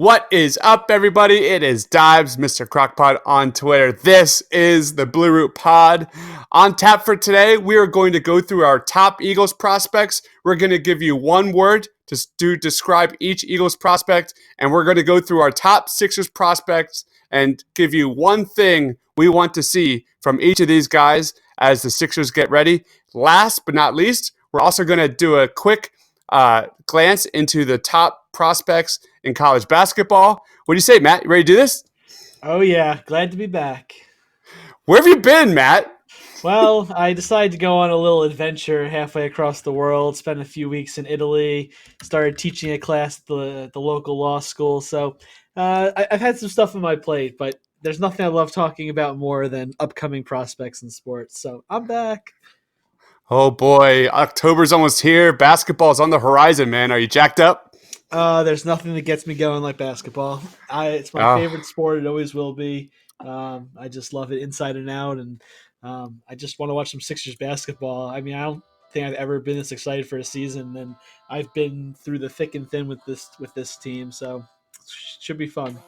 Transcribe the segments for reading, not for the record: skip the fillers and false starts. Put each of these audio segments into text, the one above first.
What is up, everybody? It is Deibs, Mr. Crockpot on Twitter. This is the Blue Root Pod. On tap for today, we are going to go through our top Eagles prospects. We're going to give you one word to describe each Eagles prospect, and we're going to go through our top Sixers prospects and give you one thing we want to see from each of these guys as the Sixers get ready. Last but not least, we're also going to do a quick glance into the top prospects in college basketball. What do you say, Matt? You ready to do this? Oh, yeah. Glad to be back. Where have you been, Matt? Well, I decided to go on a little adventure halfway across the world, spent a few weeks in Italy, started teaching a class at the local law school. So I've had some stuff on my plate, but there's nothing I love talking about more than upcoming prospects in sports. So I'm back. Oh, boy. October's almost here. Basketball's on the horizon, man. Are you jacked up? There's nothing that gets me going like basketball. It's my favorite sport. It always will be. I just love it inside and out, and I just want to watch some Sixers basketball. I mean, I don't think I've ever been this excited for a season, and I've been through the thick and thin with this team, so it should be fun.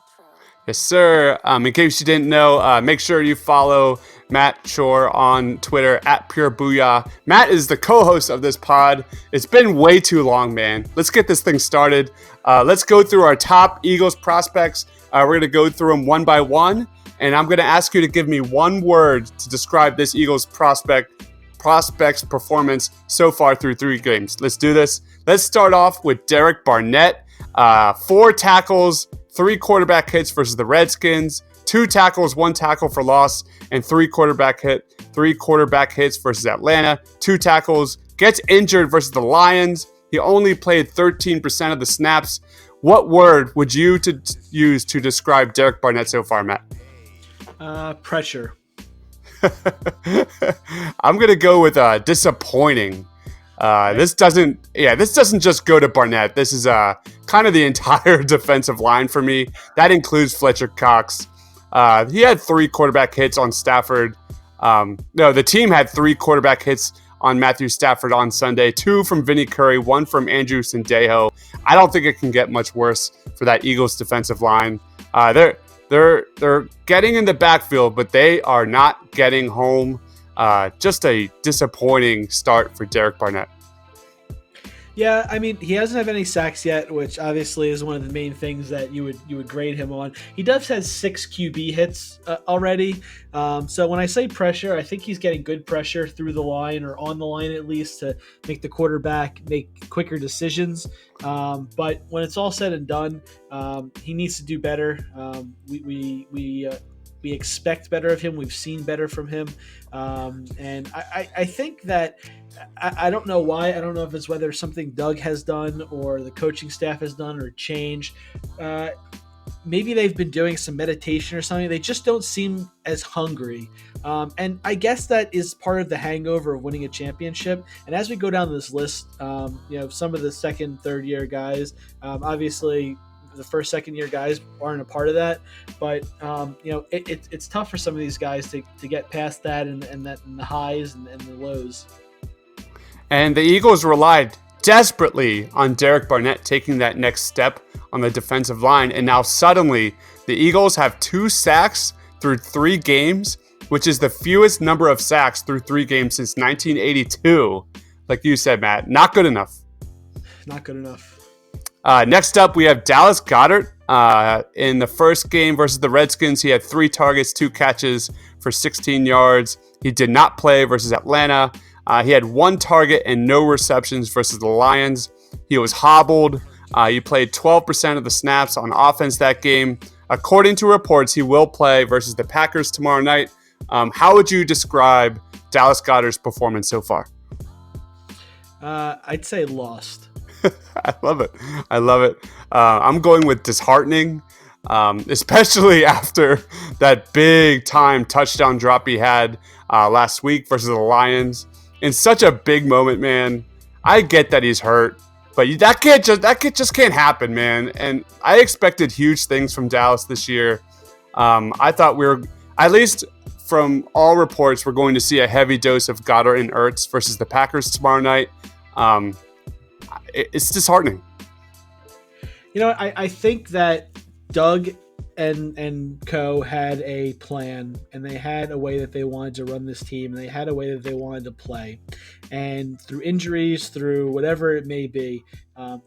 Yes, sir. In case you didn't know, make sure you follow Matt Schorr on Twitter at Pure Booyah. Matt is the co-host of this pod. It's been way too long, man. Let's get this thing started. Let's go through our top Eagles prospects. We're going to go through them one by one, and I'm going to ask you to give me one word to describe this Eagles prospect's performance so far through 3 games. Let's do this. Let's start off with Derek Barnett. 4 tackles, 3 quarterback hits versus the Redskins, 2 tackles, 1 tackle for loss, and 3 quarterback hits versus Atlanta, 2 tackles, gets injured versus the Lions. He only played 13% of the snaps. What word would you use to describe Derek Barnett so far, Matt? Pressure. I'm going to go with disappointing. This doesn't just go to Barnett. This is kind of the entire defensive line for me. That includes Fletcher Cox. He had 3 quarterback hits on Stafford. The team had 3 quarterback hits on Matthew Stafford on Sunday. 2 from Vinny Curry, 1 from Andrew Sendejo. I don't think it can get much worse for that Eagles defensive line. They're getting in the backfield, but they are not getting home. Just a disappointing start for Derek Barnett. Yeah, I mean, he hasn't had any sacks yet, which obviously is one of the main things that you would grade him on. He does have 6 QB hits already. So when I say pressure, I think he's getting good pressure through the line or on the line at least to make the quarterback make quicker decisions. But when it's all said and done, he needs to do better. We expect better of him. We've seen better from him. And I think that I don't know why. I don't know if it's whether something Doug has done or the coaching staff has done or changed. Maybe they've been doing some meditation or something. They just don't seem as hungry. And I guess that is part of the hangover of winning a championship. And as we go down this list, some of the second, third year guys, obviously the first, second year guys aren't a part of that, but it's tough for some of these guys to get past that and the highs and the lows. And the Eagles relied desperately on Derek Barnett taking that next step on the defensive line, and now suddenly the Eagles have 2 sacks through 3 games, which is the fewest number of sacks through 3 games since 1982. Like you said, Matt, not good enough. Not good enough. Next up, we have Dallas Goedert. In the first game versus the Redskins, he had 3 targets, 2 catches for 16 yards. He did not play versus Atlanta. He had 1 target and no receptions versus the Lions. He was hobbled. He played 12% of the snaps on offense that game. According to reports, he will play versus the Packers tomorrow night. How would you describe Dallas Goedert's performance so far? I'd say lost. I love it. I'm going with disheartening, especially after that big time touchdown drop he had last week versus the Lions. In such a big moment, man. I get that he's hurt, but that just can't happen, man. And I expected huge things from Dallas this year. I thought we were, at least from all reports, we're going to see a heavy dose of Goddard and Ertz versus the Packers tomorrow night. It's disheartening. I think that Doug and co had a plan, and they had a way that they wanted to run this team, and they had a way that they wanted to play. And through injuries, through whatever it may be,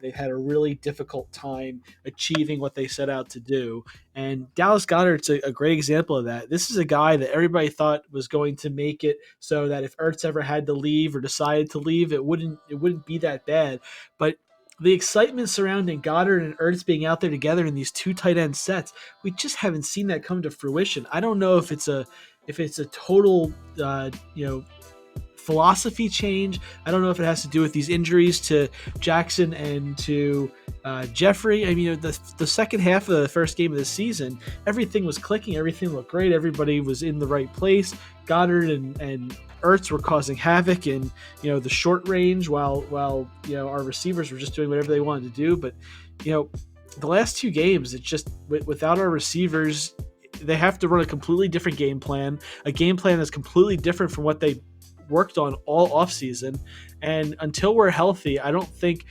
they've had a really difficult time achieving what they set out to do. And Dallas Goedert's a great example of that. This is a guy that everybody thought was going to make it so that if Ertz ever had to leave or decided to leave, it wouldn't be that bad. But the excitement surrounding Goddard and Ertz being out there together in these two tight end sets, we just haven't seen that come to fruition. I don't know if it's a total philosophy change. I don't know if it has to do with these injuries to Jackson and to Jeffrey. I mean, the second half of the first game of the season, everything was clicking, everything looked great, everybody was in the right place. Goddard and Ertz were causing havoc in the short range, while our receivers were just doing whatever they wanted to do. But the last two games, it's just without our receivers, they have to run a completely different game plan, a game plan that's completely different from what they worked on all offseason. And until we're healthy, I don't think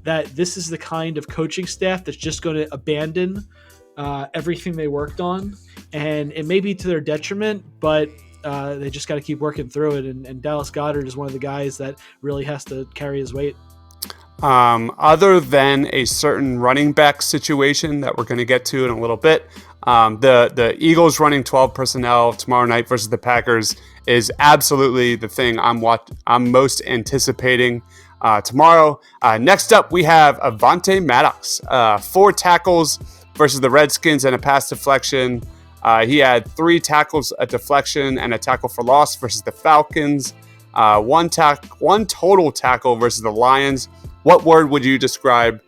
that this is the kind of coaching staff that's just going to abandon everything they worked on. And it may be to their detriment, but they just got to keep working through it. And Dallas Goedert is one of the guys that really has to carry his weight. Other than a certain running back situation that we're going to get to in a little bit, the Eagles running 12 personnel tomorrow night versus the Packers is absolutely the thing I'm most anticipating tomorrow. Next up, we have Avonte Maddox, 4 tackles versus the Redskins and a pass deflection. He had 3 tackles, a deflection, and a tackle for loss versus the Falcons. One total tackle versus the Lions. What word would you describe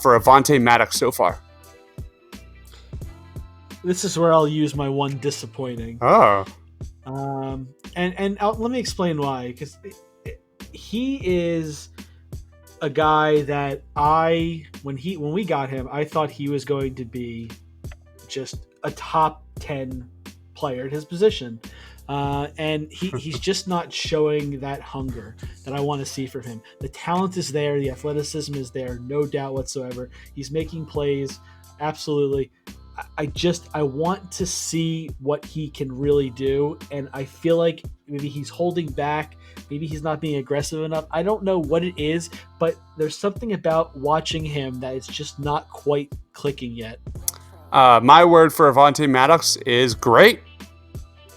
for Avonte Maddox so far? This is where I'll use my one disappointing. Oh. Let me explain why. Because he is a guy that when we got him, I thought he was going to be just a top 10 player at his position. And he's just not showing that hunger that I want to see from him. The talent is there. The athleticism is there. No doubt whatsoever. He's making plays. Absolutely. I want to see what he can really do. And I feel like maybe he's holding back. Maybe he's not being aggressive enough. I don't know what it is, but there's something about watching him that it's just not quite clicking yet. My word for Avonte Maddox is great.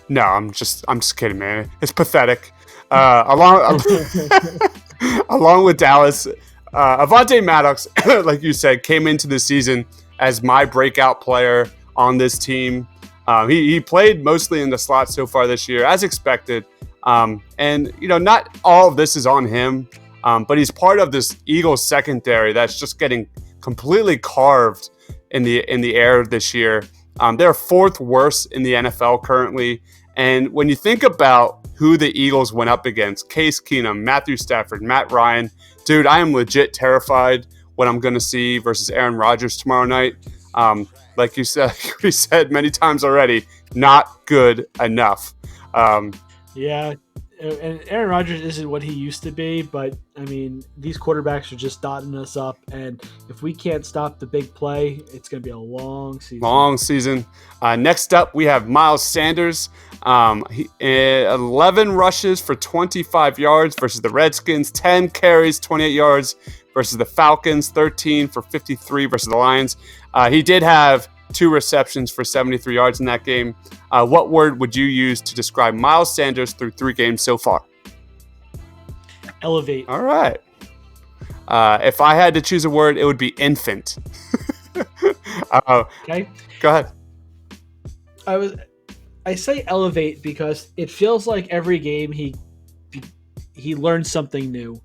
No, I'm just kidding, man. It's pathetic. Along with Dallas, Avonte Maddox, like you said, came into the season as my breakout player on this team. He played mostly in the slot so far this year, as expected. And not all of this is on him, but he's part of this Eagles secondary that's just getting completely carved in the air this year. They're 4th worst in the NFL currently. And when you think about who the Eagles went up against, Case Keenum, Matthew Stafford, Matt Ryan, dude, I am legit terrified what I'm going to see versus Aaron Rodgers tomorrow night. Like you said, we said many times already, not good enough. Yeah. And Aaron Rodgers isn't what he used to be, but I mean, these quarterbacks are just dotting us up, and if we can't stop the big play, it's going to be a long season. Next up, we have Miles Sanders. 11 rushes for 25 yards versus the Redskins, 10 carries, 28 yards versus the Falcons, 13 for 53 versus the Lions. He did have 2 receptions for 73 yards in that game. What word would you use to describe Miles Sanders through 3 games so far? Elevate. All right. If I had to choose a word, it would be infant. Okay. Go ahead. I say elevate because it feels like every game he learns something new.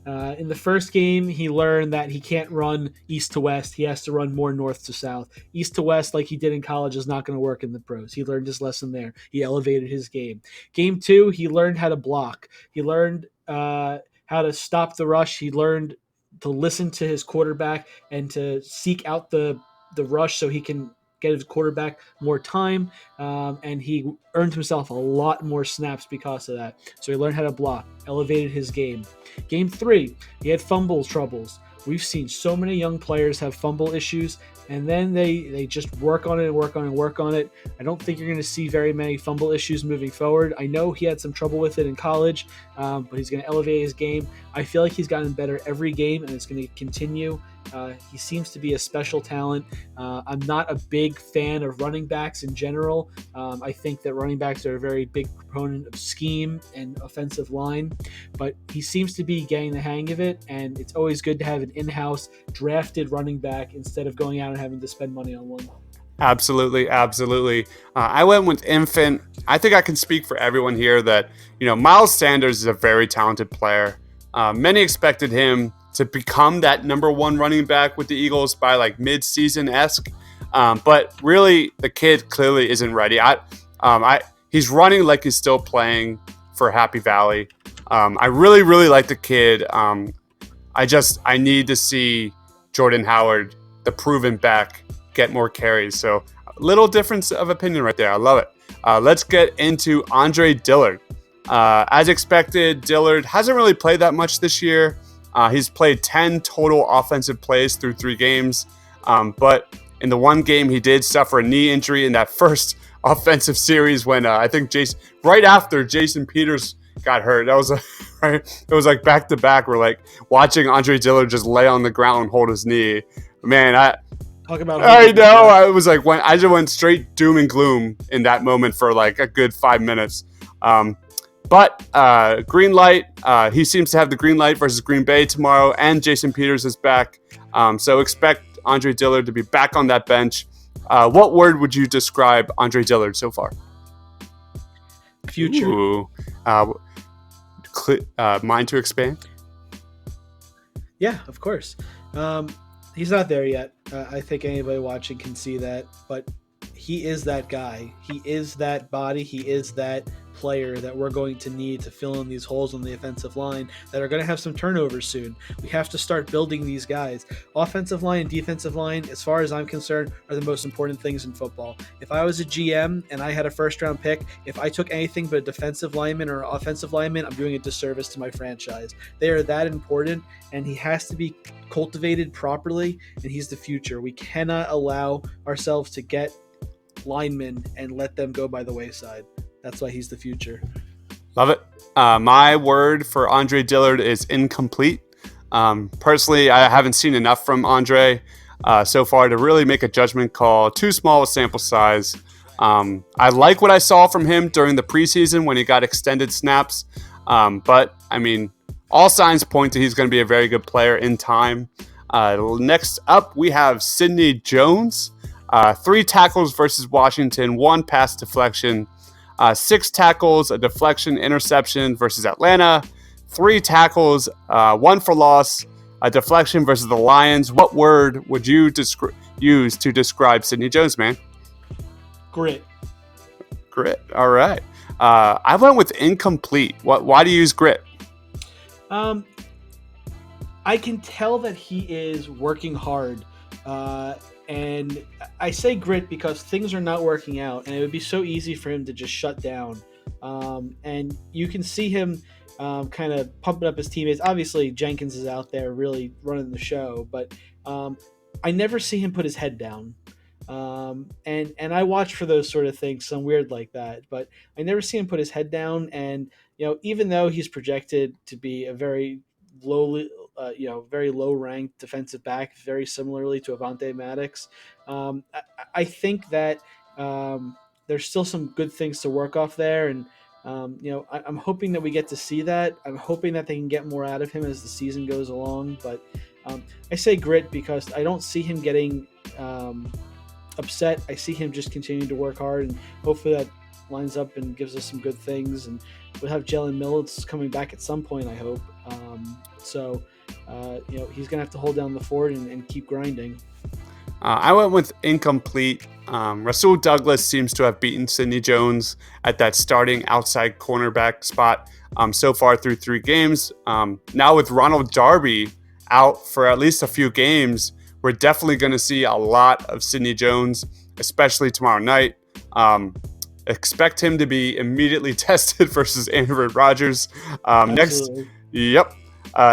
In the first game, he learned that he can't run east to west. He has to run more north to south. East to west, like he did in college, is not going to work in the pros. He learned his lesson there. He elevated his game. Game 2, he learned how to block. He learned how to stop the rush. He learned to listen to his quarterback and to seek out the rush so he can get his quarterback more time, and he earned himself a lot more snaps because of that. So he learned how to block, elevated his game. Game 3, he had fumble troubles. We've seen so many young players have fumble issues, and then they just work on it and work on it and work on it. I don't think you're going to see very many fumble issues moving forward. I know he had some trouble with it in college, but he's going to elevate his game. I feel like he's gotten better every game, and it's going to continue. He seems to be a special talent. I'm not a big fan of running backs in general. I think that running backs are a very big proponent of scheme and offensive line, but he seems to be getting the hang of it, and it's always good to have an in-house drafted running back instead of going out and having to spend money on one. Absolutely, absolutely. I went with infant. I think I can speak for everyone here that, Miles Sanders is a very talented player. Many expected him to become that number one running back with the Eagles by like mid-season-esque. But really, the kid clearly isn't ready. He's running like he's still playing for Happy Valley. I really, really like the kid. I need to see Jordan Howard, the proven back, get more carries. So a little difference of opinion right there. I love it. Let's get into Andre Dillard. As expected, Dillard hasn't really played that much this year. He's played 10 total offensive plays through 3 games. But in the one game, he did suffer a knee injury in that first offensive series when I think right after Jason Peters got hurt. That was right. It was like back to back. We're like watching Andre Dillard just lay on the ground and hold his knee. Man, I know. I was like, I just went straight doom and gloom in that moment for like a good 5 minutes. But green light, he seems to have the green light versus Green Bay tomorrow, and Jason Peters is back. So expect Andre Dillard to be back on that bench. What word would you describe Andre Dillard so far? Future. Ooh. Mind to expand? Yeah, of course. He's not there yet. I think anybody watching can see that, but he is that guy. He is that body. He is that player that we're going to need to fill in these holes on the offensive line that are going to have some turnovers soon. We have to start building these guys. Offensive line and defensive line, as far as I'm concerned, are the most important things in football. If I was a GM and I had a first-round pick, if I took anything but a defensive lineman or an offensive lineman, I'm doing a disservice to my franchise. They are that important, and he has to be cultivated properly, and he's the future. We cannot allow ourselves to get linemen and let them go by the wayside. That's why he's the future. Love it. My word for Andre Dillard is incomplete. Personally, I haven't seen enough from Andre so far to really make a judgment call. Too small a sample size. I like what I saw from him during the preseason when he got extended snaps. But, I mean, all signs point to he's going to be a very good player in time. Next up, we have Sidney Jones. 3 tackles versus Washington, 1 pass deflection. 6 tackles, a deflection, interception versus Atlanta. 3 tackles, 1 for loss, a deflection versus the Lions. What word would you use to describe Sidney Jones, man? Grit. All right. I went with incomplete. Why do you use grit? I can tell that he is working hard. And I say grit because things are not working out, and it would be so easy for him to just shut down. And you can see him kind of pumping up his teammates. Obviously, Jenkins is out there really running the show, but I never see him put his head down. And I watch for those sort of things, some weird like that, but I never see him put his head down. And, even though he's projected to be a very very low-ranked defensive back, very similarly to Avonte Maddox. I think that there's still some good things to work off there, and I'm hoping that we get to see that. I'm hoping that they can get more out of him as the season goes along. But I say grit because I don't see him getting upset. I see him just continuing to work hard, and hopefully that lines up and gives us some good things. And we'll have Jalen Mills coming back at some point, I hope. He's going to have to hold down the fort and keep grinding. I went with incomplete. Rasul Douglas seems to have beaten Sidney Jones at that starting outside cornerback spot so far through 3 games. Now with Ronald Darby out for at least a few games, we're definitely going to see a lot of Sidney Jones, especially tomorrow night. Expect him to be immediately tested versus Aaron Rodgers. Next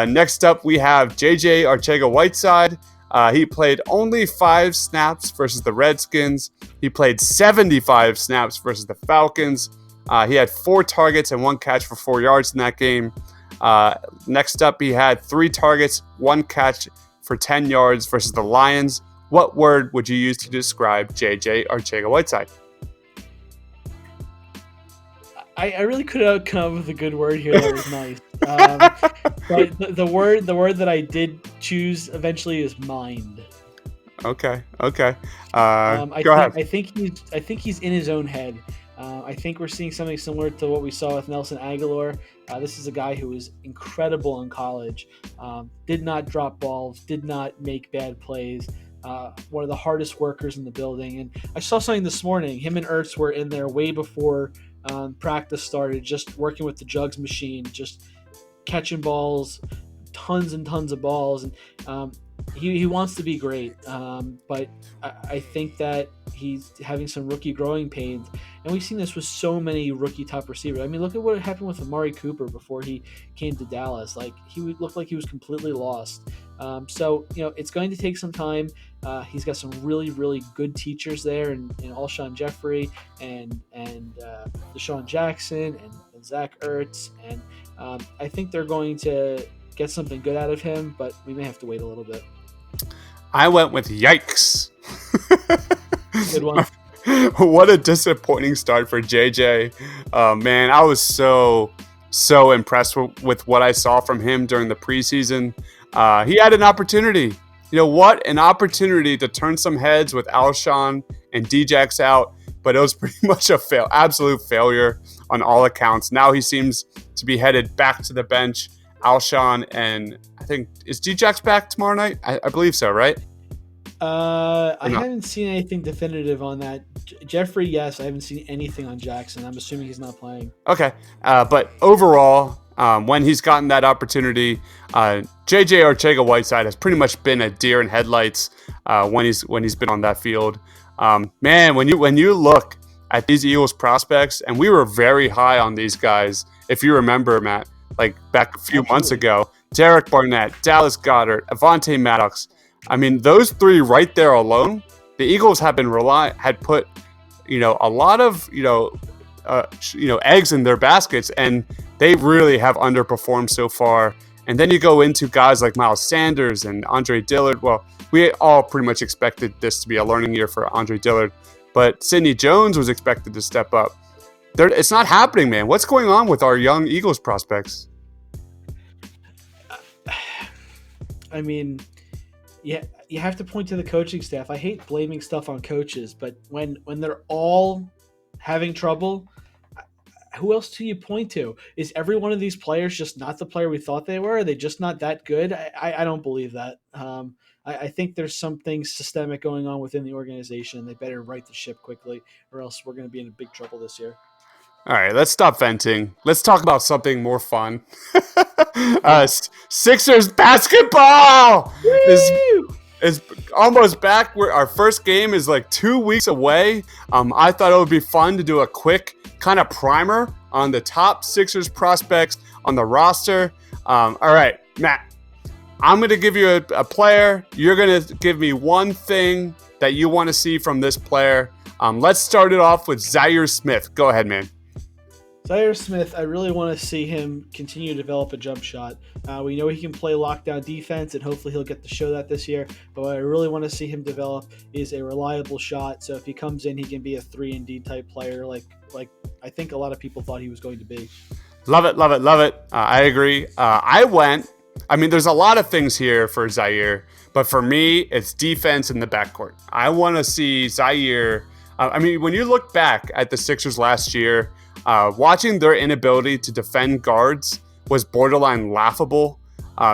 Next up, we have JJ Arcega-Whiteside. He played only 5 snaps versus the Redskins. He played 75 snaps versus the Falcons. He had 4 targets and 1 catch for 4 yards in that game. Next up, he had 3 targets, 1 catch for 10 yards versus the Lions. What word would you use to describe JJ Arcega-Whiteside? I really could have come up with a good word here that was nice. But the word that I did choose eventually is mind. Okay. Go ahead. I think he's in his own head. I think we're seeing something similar to what we saw with Nelson Aguilar. This is a guy who was incredible in college. Did not drop balls. Did not make bad plays. One of the hardest workers in the building. And I saw something this morning. Him and Ertz were in there way before practice started, just working with the jugs machine, just catching balls, tons and tons of balls. And he wants to be great, but I think that he's having some rookie growing pains. And we've seen this with so many rookie top receivers. I mean, look at what happened with Amari Cooper before he came to Dallas. Like, he looked like he was completely lost. So, it's going to take some time. He's got some really, really good teachers there in Alshon Jeffrey and Deshaun Jackson and Zach Ertz. And I think they're going to get something good out of him, but we may have to wait a little bit. I went with yikes. Good one. What a disappointing start for JJ. Man, I was so impressed with what I saw from him during the preseason. He had an opportunity. What an opportunity to turn some heads with Alshon and Djax out, but it was pretty much absolute failure on all accounts. Now he seems to be headed back to the bench. Alshon and I think, is Djax back tomorrow night? I believe so, right? I haven't seen anything definitive on that. Jeffrey, yes. I haven't seen anything on Jackson. I'm assuming he's not playing. Okay. But overall, when he's gotten that opportunity, JJ Arcega-Whiteside has pretty much been a deer in headlights when he's been on that field. Man, when you look at these Eagles prospects, and we were very high on these guys, if you remember, Matt, like back a few months ago, Derek Barnett, Dallas Goedert, Avonte Maddox. I mean, those 3 right there alone, the Eagles have been had put, a lot of, eggs in their baskets, and they really have underperformed so far. And then you go into guys like Miles Sanders and Andre Dillard. Well, we all pretty much expected this to be a learning year for Andre Dillard, but Sidney Jones was expected to step up. It's not happening, man. What's going on with our young Eagles prospects? I mean, yeah, you have to point to the coaching staff. I hate blaming stuff on coaches, but when they're all having trouble, who else do you point to? Is every one of these players just not the player we thought they were? Are they just not that good? I don't believe that. I think there's something systemic going on within the organization. They better right the ship quickly, or else we're going to be in big trouble this year. All right, let's stop venting. Let's talk about something more fun. Sixers basketball is almost back. Our first game is like 2 weeks away. I thought it would be fun to do a quick kind of primer on the top Sixers prospects on the roster. All right, Matt, I'm going to give you a player. You're going to give me one thing that you want to see from this player. Let's start it off with Zaire Smith. Go ahead, man. Zaire Smith, I really want to see him continue to develop a jump shot. We know he can play lockdown defense, and hopefully he'll get to show that this year. But what I really want to see him develop is a reliable shot. So if he comes in, he can be a 3-and-D type player, like I think a lot of people thought he was going to be. Love it, love it, love it. I agree. There's a lot of things here for Zaire, but for me, it's defense in the backcourt. I want to see Zaire. When you look back at the Sixers last year, watching their inability to defend guards was borderline laughable.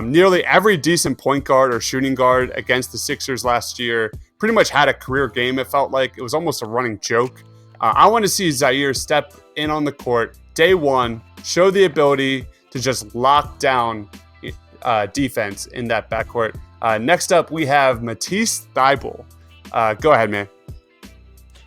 Nearly every decent point guard or shooting guard against the Sixers last year pretty much had a career game, it felt like. It was almost a running joke. I want to see Zaire step in on the court day one, show the ability to just lock down defense in that backcourt. Next up, we have Matisse Thybulle. Go ahead, man.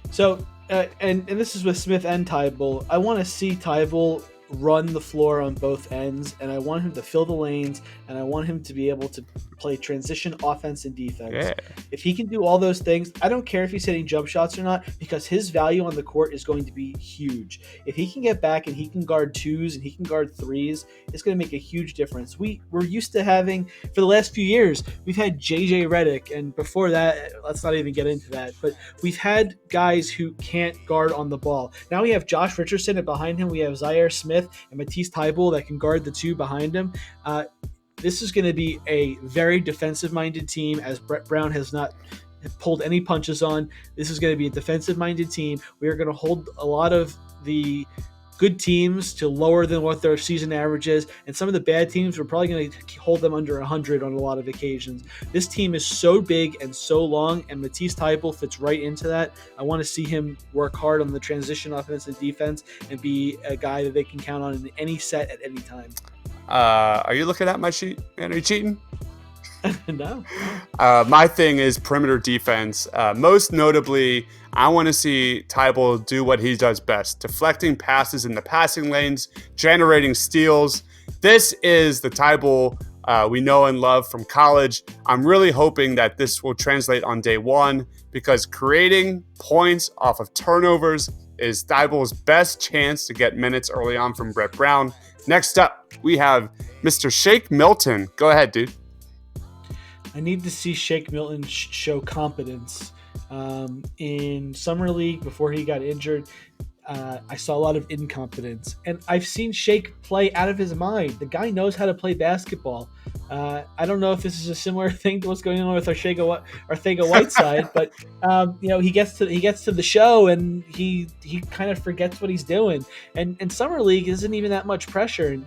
So, and this is with Smith and Thybulle. I want to see Thybulle run the floor on both ends, and I want him to fill the lanes, and I want him to be able to play transition offense and defense. Yeah. If he can do all those things, I don't care if he's hitting jump shots or not, because his value on the court is going to be huge. If he can get back and he can guard twos and he can guard threes, it's going to make a huge difference. We're used to having, for the last few years, we've had JJ Redick, and before that, let's not even get into that, but we've had guys who can't guard on the ball. Now we have Josh Richardson, and behind him we have Zaire Smith and Matisse Thybulle that can guard the two behind him. This is going to be a very defensive-minded team, as Brett Brown has not pulled any punches on. This is going to be a defensive-minded team. We are going to hold a lot of the good teams to lower than what their season average is, and some of the bad teams, we're probably going to hold them under 100 on a lot of occasions. This team is so big and so long, and Matisse Thybulle fits right into that. I want to see him work hard on the transition offense and defense and be a guy that they can count on in any set at any time. Are you looking at my sheet, man? Are you cheating? No. My thing is perimeter defense. Most notably, I want to see Thybulle do what he does best: deflecting passes in the passing lanes, generating steals. This is the Thybulle we know and love from college. I'm really hoping that this will translate on day one, because creating points off of turnovers is Thybulle's best chance to get minutes early on from Brett Brown. Next up, we have Mr. Shake Milton. Go ahead, dude. I need to see Shake Milton show competence. In Summer League, before he got injured, I saw a lot of incompetence. And I've seen Shake play out of his mind. The guy knows how to play basketball. I don't know if this is a similar thing to what's going on with Arcega-Whiteside, but he gets to the show and he kind of forgets what he's doing. And Summer League isn't even that much pressure, and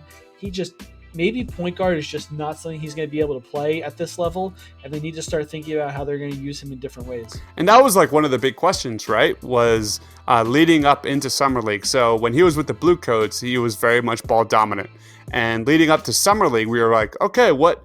maybe point guard is just not something he's going to be able to play at this level, and they need to start thinking about how they're going to use him in different ways. And that was like one of the big questions, right? Was leading up into Summer League. So when he was with the Blue Coats, he was very much ball dominant. And leading up to Summer League, we were like, okay, what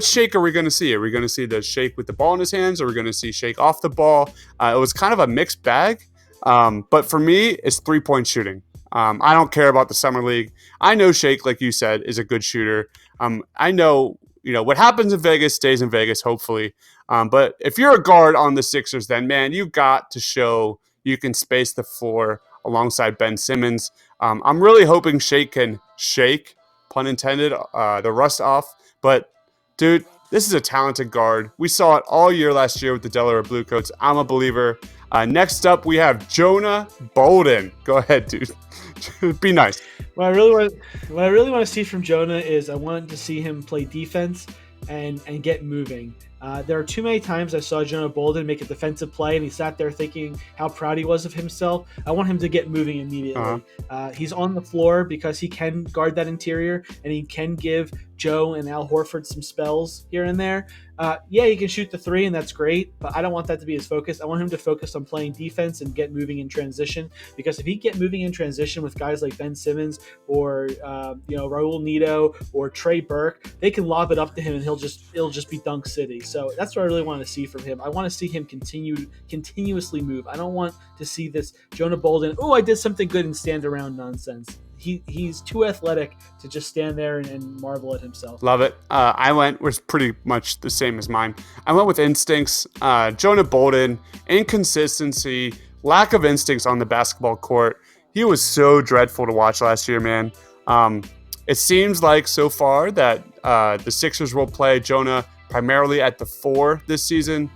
Shake are we going to see? Are we going to see the Shake with the ball in his hands? Or are we going to see Shake off the ball? It was kind of a mixed bag. But for me, it's 3-point shooting. I don't care about the Summer League. I know Shake, like you said, is a good shooter. I know, what happens in Vegas stays in Vegas, hopefully. But if you're a guard on the Sixers, then, man, you got to show you can space the floor alongside Ben Simmons. I'm really hoping Shake can shake, pun intended, the rust off. But, dude, this is a talented guard. We saw it all year last year with the Delaware Blue Coats. I'm a believer. Next up, we have Jonah Bolden. Go ahead, dude. Be nice. What I really want to see from Jonah is I want to see him play defense and get moving. There are too many times I saw Jonah Bolden make a defensive play and he sat there thinking how proud he was of himself. I want him to get moving immediately. He's on the floor because he can guard that interior, and he can give Joe and Al Horford some spells here and there. He can shoot the three, and that's great, but I don't want that to be his focus. I want him to focus on playing defense and get moving in transition, because if he get moving in transition with guys like Ben Simmons or Raul Neto or Trey Burke, they can lob it up to him and it'll just be dunk city. So that's what I really want to see from him. I want to see him continuously move. I don't want to see this Jonah Bolden, I did something good and stand around nonsense. He's too athletic to just stand there and marvel at himself. Love it. Was pretty much the same as mine. I went with instincts. Jonah Bolden, inconsistency, lack of instincts on the basketball court. He was so dreadful to watch last year, man. It seems like so far that the Sixers will play Jonah primarily at the 4 this season.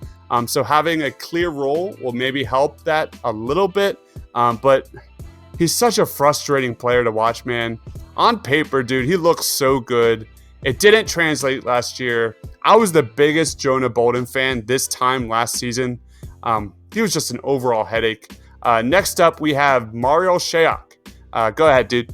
So having a clear role will maybe help that a little bit. But he's such a frustrating player to watch, man. On paper, dude, he looks so good. It didn't translate last year. I was the biggest Jonah Bolden fan this time last season. He was just an overall headache. Next up, we have Marial Shayok. Go ahead, dude.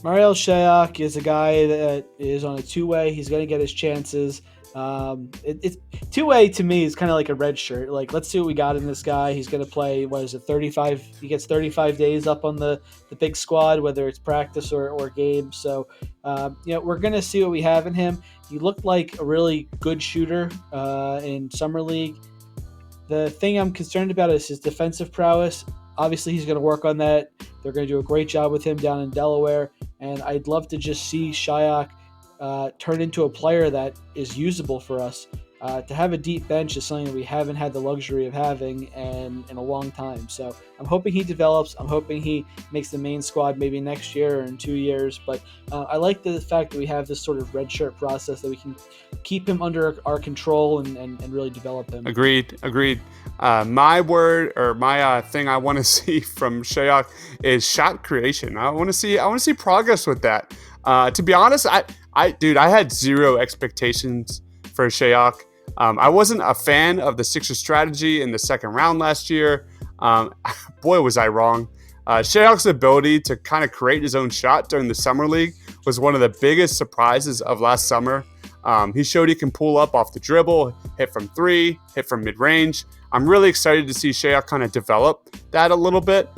Marial Shayok is a guy that is on a two-way. He's going to get his chances. It's two-way to me is kind of like a red shirt. Like, let's see what we got in this guy. He's going to play, 35? He gets 35 days up on the big squad, whether it's practice or game. So, we're going to see what we have in him. He looked like a really good shooter in Summer League. The thing I'm concerned about is his defensive prowess. Obviously, he's going to work on that. They're going to do a great job with him down in Delaware, and I'd love to just see Shyok turn into a player that is usable for us. To have a deep bench is something that we haven't had the luxury of having in a long time. So I'm hoping he develops. I'm hoping he makes the main squad maybe next year or in 2 years. But I like the fact that we have this sort of redshirt process that we can keep him under our control and really develop him. Agreed. My word, or my thing I want to see from Shyok is shot creation. I want to see progress with that. To be honest, I had zero expectations for Shyok. I wasn't a fan of the Sixers strategy in the second round last year. Boy, was I wrong. Shayok's ability to kind of create his own shot during the Summer League was one of the biggest surprises of last summer. He showed he can pull up off the dribble, hit from three, hit from mid-range. I'm really excited to see Shyok kind of develop that a little bit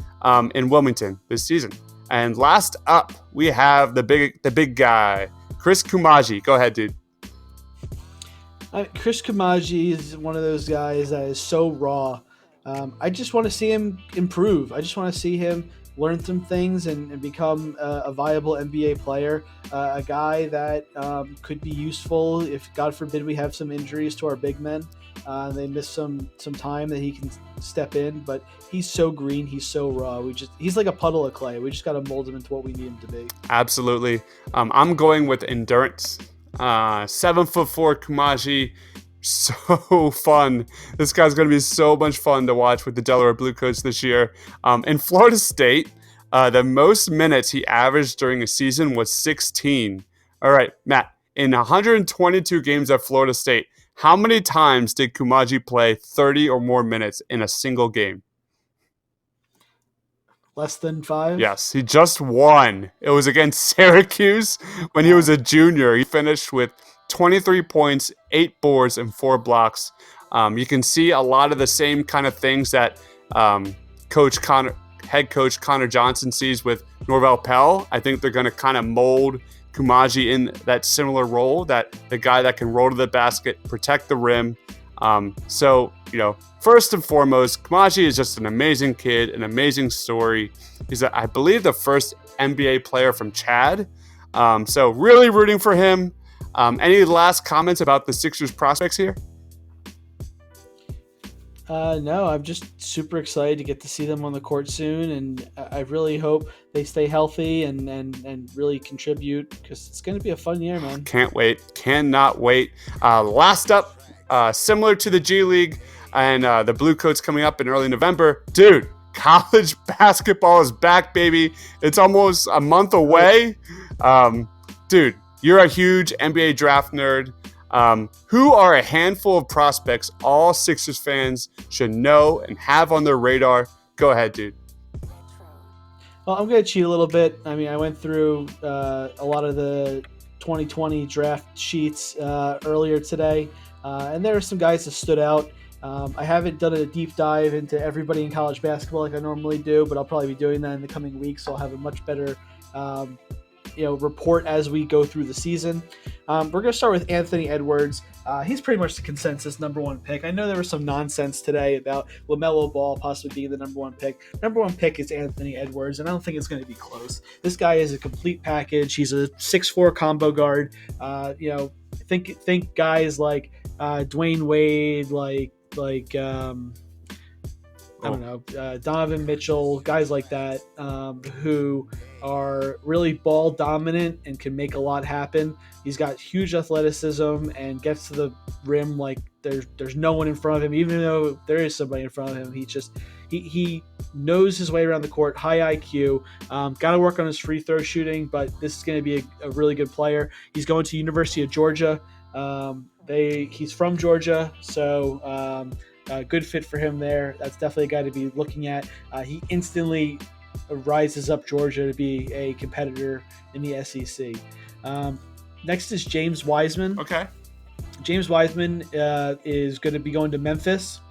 in Wilmington this season. And last up, we have the big guy, Chris Kumaji. Go ahead, dude. Chris Kumaji is one of those guys that is so raw. I just want to see him improve. I just want to see him learn some things and become a viable NBA player, a guy that could be useful if, God forbid, we have some injuries to our big men. They miss some time that he can step in, but he's so green, he's so raw. He's like a puddle of clay. We just got to mold him into what we need him to be. Absolutely. I'm going with endurance. 7'4" Kumaji, so fun. This guy's going to be so much fun to watch with the Delaware Bluecoats this year. In Florida State, the most minutes he averaged during a season was 16. All right, Matt, in 122 games at Florida State, how many times did Kumaji play 30 or more minutes in a single game? Less than 5? Yes, he just won. It was against Syracuse when he was a junior. He finished with 23 points, 8 boards, and 4 blocks. You can see a lot of the same kind of things that head coach Connor Johnson sees with Norvell Pell. I think they're going to kind of mold Kumaji in that similar role, that the guy that can roll to the basket, protect the rim. First and foremost, Kumaji is just an amazing kid, an amazing story. He's, I believe, the first NBA player from Chad. So really rooting for him. Any last comments about the Sixers prospects here? No, I'm just super excited to get to see them on the court soon, and I really hope they stay healthy and really contribute, because it's going to be a fun year, man. Can't wait. Cannot wait. Last up, similar to the G League and the Bluecoats coming up in early November. Dude, college basketball is back, baby. It's almost a month away. Dude, you're a huge NBA draft nerd. Who are a handful of prospects all Sixers fans should know and have on their radar? Go ahead, dude. Well, I'm going to cheat a little bit. I mean, I went through a lot of the 2020 draft sheets earlier today, and there are some guys that stood out. I haven't done a deep dive into everybody in college basketball like I normally do, but I'll probably be doing that in the coming weeks, so I'll have a much better report as we go through the season. We're going to start with Anthony Edwards. He's pretty much the consensus number one pick. I know there was some nonsense today about LaMelo Ball possibly being the number one pick. Number one pick is Anthony Edwards, and I don't think it's going to be close. This guy is a complete package. He's a 6'4" combo guard. Think guys like Dwayne Wade, Donovan Mitchell, guys like that, who are really ball dominant and can make a lot happen. He's got huge athleticism and gets to the rim like there's no one in front of him, even though there is somebody in front of him. He knows his way around the court, high IQ. Got to work on his free throw shooting, but this is going to be a really good player. He's going to University of Georgia. He's from Georgia, so good fit for him there. That's definitely a guy to be looking at. He instantly rises up Georgia to be a competitor in the SEC. Next is James Wiseman. Okay. James Wiseman is going to be going to Memphis.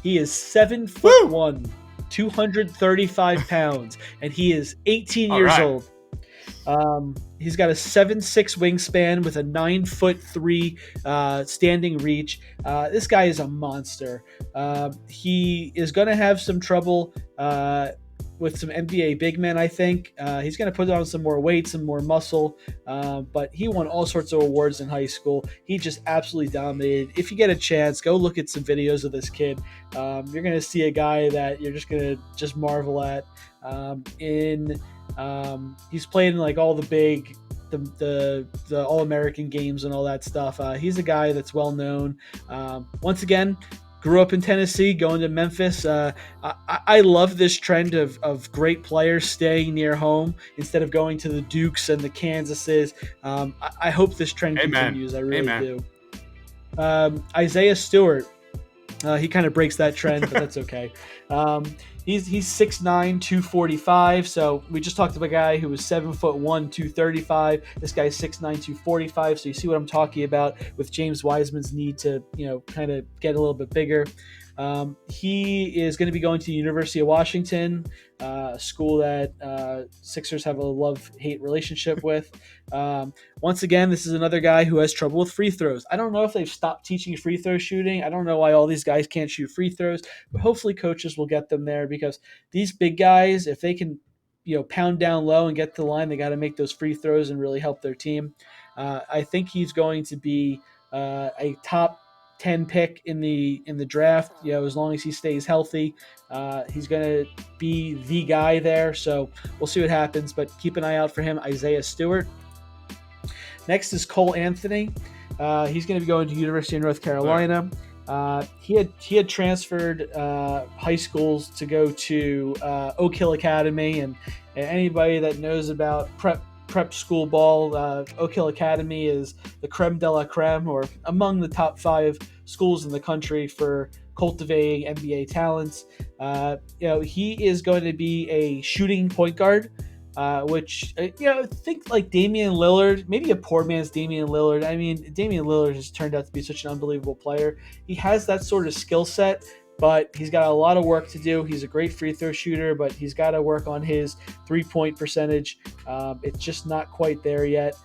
He is 7'1", 235 pounds, and he is 18 years old. He's got a 7'6" wingspan with a 9'3" standing reach. This guy is a monster. He is going to have some trouble with some NBA big men, I think. He's going to put on some more weight, some more muscle, but he won all sorts of awards in high school. He just absolutely dominated. If you get a chance, go look at some videos of this kid. You're going to see a guy that you're just going to just marvel at. He's played in like all the big the All-American games and all that stuff. He's a guy that's well known. Once again, grew up in Tennessee, going to Memphis. I love this trend of great players staying near home instead of going to the Dukes and the Kansases. I hope this trend continues. I really do. Isaiah Stewart, he kind of breaks that trend, but that's okay. He's 6'9", 245. So we just talked about a guy who was 7'1", 235. This guy's 6'9", 245. So you see what I'm talking about with James Wiseman's need to, kind of get a little bit bigger. He is going to be going to the University of Washington, a school that Sixers have a love-hate relationship with. Once again, this is another guy who has trouble with free throws. I don't know if they've stopped teaching free throw shooting. I don't know why all these guys can't shoot free throws, but hopefully coaches will get them there, because these big guys, if they can, pound down low and get to the line, they got to make those free throws and really help their team. I think he's going to be a top 10 pick in the draft, as long as he stays healthy. He's going to be the guy there, so we'll see what happens, but keep an eye out for him. Isaiah Stewart. Next is Cole Anthony. He's going to be going to University of North Carolina. He had transferred high schools to go to Oak Hill Academy, and anybody that knows about prep school ball, Oak Hill Academy is the creme de la creme, or among the top 5 schools in the country for cultivating NBA talents. He is going to be a shooting point guard, which, think like Damian Lillard, maybe a poor man's Damian Lillard. I mean, Damian Lillard has turned out to be such an unbelievable player. He has that sort of skill set, but he's got a lot of work to do. He's a great free throw shooter, but he's got to work on his three-point percentage. It's just not quite there yet.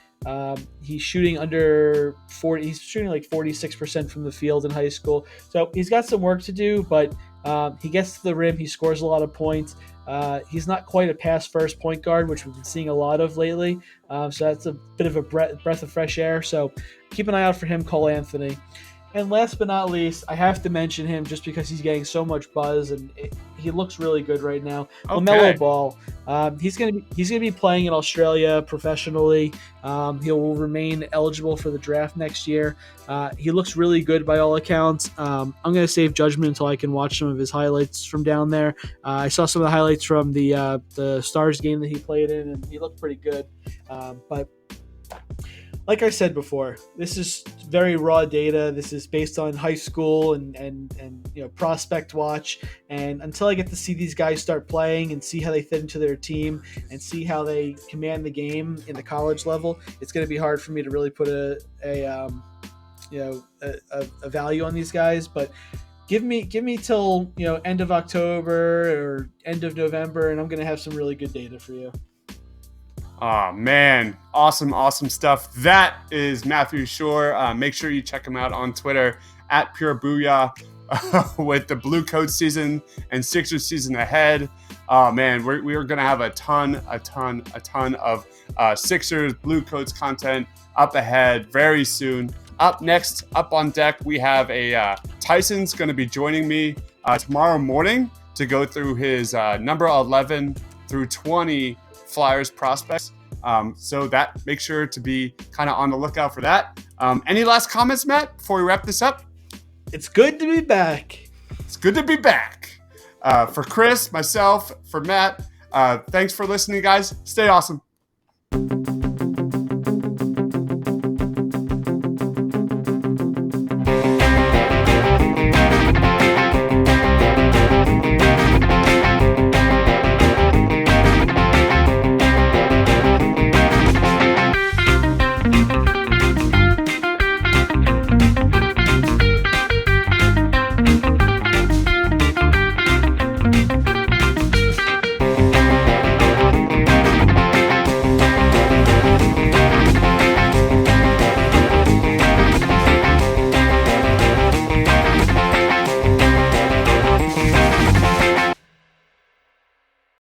He's shooting under 40. He's shooting like 46% from the field in high school. So he's got some work to do, but he gets to the rim. He scores a lot of points. He's not quite a pass-first point guard, which we've been seeing a lot of lately. So that's a bit of a breath of fresh air. So keep an eye out for him, Cole Anthony. And last but not least, I have to mention him just because he's getting so much buzz and he looks really good right now. Okay. LaMelo Ball. He's gonna be playing in Australia professionally. He will remain eligible for the draft next year. He looks really good by all accounts. I'm gonna save judgment until I can watch some of his highlights from down there. I saw some of the highlights from the Stars game that he played in, and he looked pretty good. But like I said before, this is very raw data. This is based on high school and prospect watch. And until I get to see these guys start playing and see how they fit into their team and see how they command the game in the college level, it's going to be hard for me to really put a value on these guys. But give me till end of October or end of November, and I'm going to have some really good data for you. Oh, man. Awesome stuff. That is Matthew Schorr. Make sure you check him out on Twitter at Pure Booyah with the Blue Coat season and Sixers season ahead. Oh, man, we are going to have a ton of Sixers Blue Coats content up ahead very soon. Up next, up on deck, we have Tyson's going to be joining me tomorrow morning to go through his number 11 through 20 Flyers prospects. So that make sure to be kind of on the lookout for that. Any last comments, Matt, before we wrap this up? It's good to be back. It's good to be back. For Chris, myself, for Matt, thanks for listening, guys. Stay awesome.